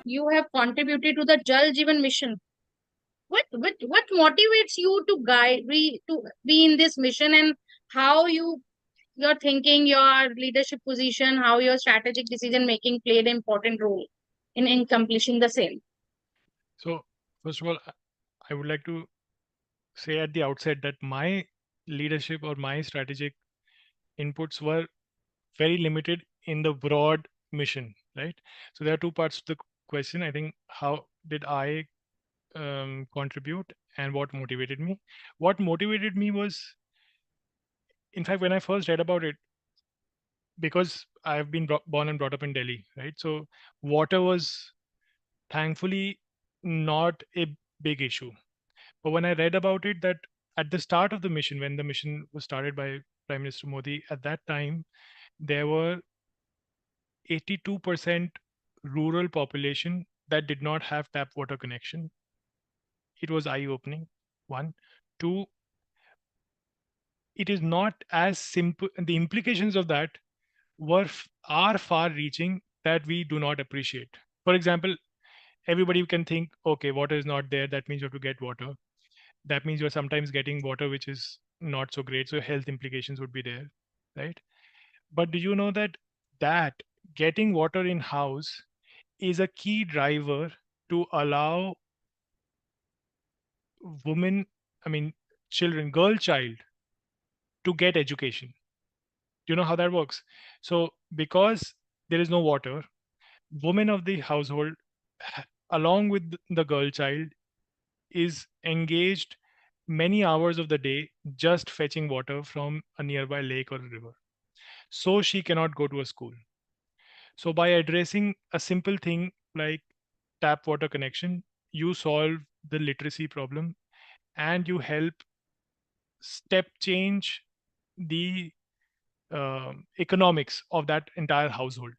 you have contributed to the Jal Jeevan Mission. What motivates you to to be in this mission, and how your thinking, your leadership position, how your strategic decision making played an important role in accomplishing the same? So, first of all, I would like to say at the outset that my leadership or my strategic inputs were very limited in the broad mission, right? So there are two parts to the question. I think, how did I contribute and what motivated me? What motivated me was, in fact, when I first read about it, because I've been born and brought up in Delhi, right? So water was thankfully not a big issue. But when I read about it, that at the start of the mission, when the mission was started by Prime Minister Modi, at that time, there were 82% rural population that did not have tap water connection. It was eye-opening. One, two, it is not as simple. The implications of that are far-reaching that we do not appreciate. For example, everybody can think, okay, water is not there. That means you have to get water. That means you're sometimes getting water which is not so great. So health implications would be there, right? But do you know that getting water in house is a key driver to allow women, I mean, children, girl child, to get education. Do you know how that works? So, because there is no water, women of the household, along with the girl child, is engaged many hours of the day just fetching water from a nearby lake or a river. So, she cannot go to a school. So, by addressing a simple thing like tap water connection, you solve the literacy problem and you help step change the economics of that entire household,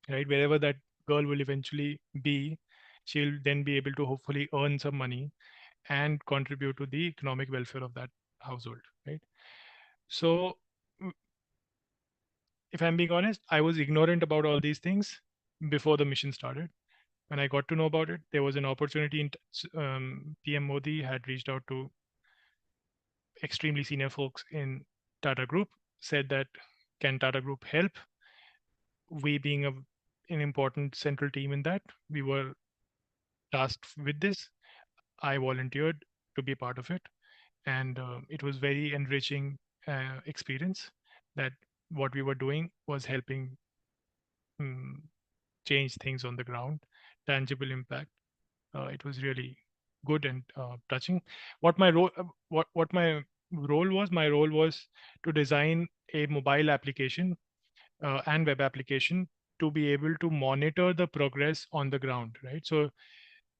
right? Wherever that girl will eventually be, she'll then be able to hopefully earn some money and contribute to the economic welfare of that household, right? So, if I'm being honest, I was ignorant about all these things before the mission started. When I got to know about it, there was an opportunity. PM Modi had reached out to extremely senior folks in Tata Group, said that can Tata Group help? We being an important central team in that, we were tasked with this. I volunteered to be part of it, and it was very enriching experience. That what we were doing was helping um, change things on the ground, tangible impact. It was really good and touching. What my role was? My role was to design a mobile application and web application to be able to monitor the progress on the ground, right? So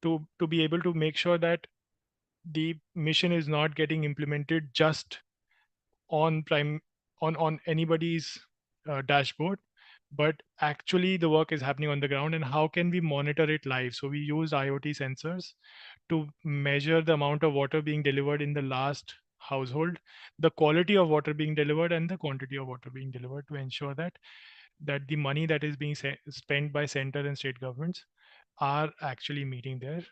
to be able to make sure that the mission is not getting implemented just on prime on anybody's dashboard, but actually the work is happening on the ground, and how can we monitor it live? So we use IoT sensors to measure the amount of water being delivered in the last household, the quality of water being delivered, and the quantity of water being delivered, to ensure that the money that is being spent by center and state governments are actually meeting their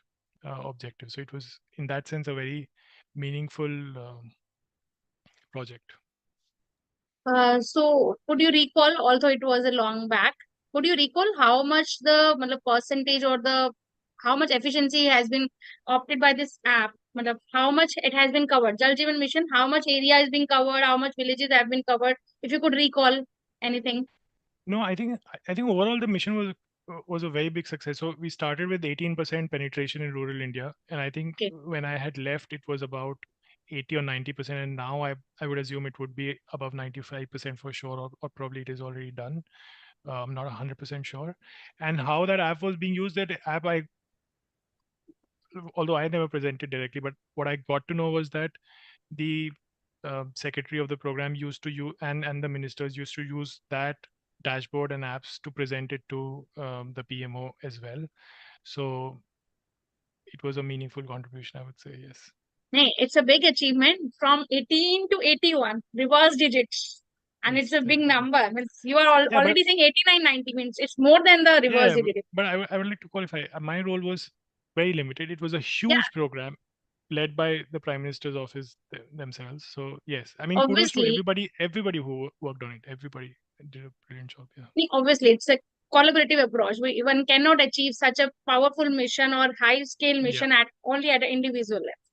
objectives. So it was, in that sense, a very meaningful project. So could you recall, although it was a long back, could you recall how much the percentage or the how much efficiency has been opted by this app? How much it has been covered? Jal Jeevan Mission, how much area is being covered? How much villages have been covered? If you could recall anything. No, I think overall the mission was a very big success. So we started with 18% penetration in rural India, and I think Okay. when I had left, it was about 80 or 90%, and now I would assume it would be above 95% for sure, or probably it is already done. I'm not 100% sure. And how that app was being used, that app, although I never presented directly, but what I got to know was that the secretary of the program used to use, and the ministers used to use that dashboard and apps to present it to the PMO as well. So it was a meaningful contribution, I would say. Yes. Hey, it's a big achievement from 18 to 81, reverse digits. And Yes, it's a big definitely. number. Means you are Yeah, but already saying 89, 90 means it's more than the reverse yeah, you did it. but I would like to qualify. My role was very limited. It was a Yeah, huge program led by the Prime Minister's office themselves. So yes, I mean, kudos to obviously, everybody who worked on it. Everybody did a brilliant job. Yeah. obviously it's a collaborative approach. One cannot achieve such a powerful mission or high scale Yeah. mission at only at an individual level.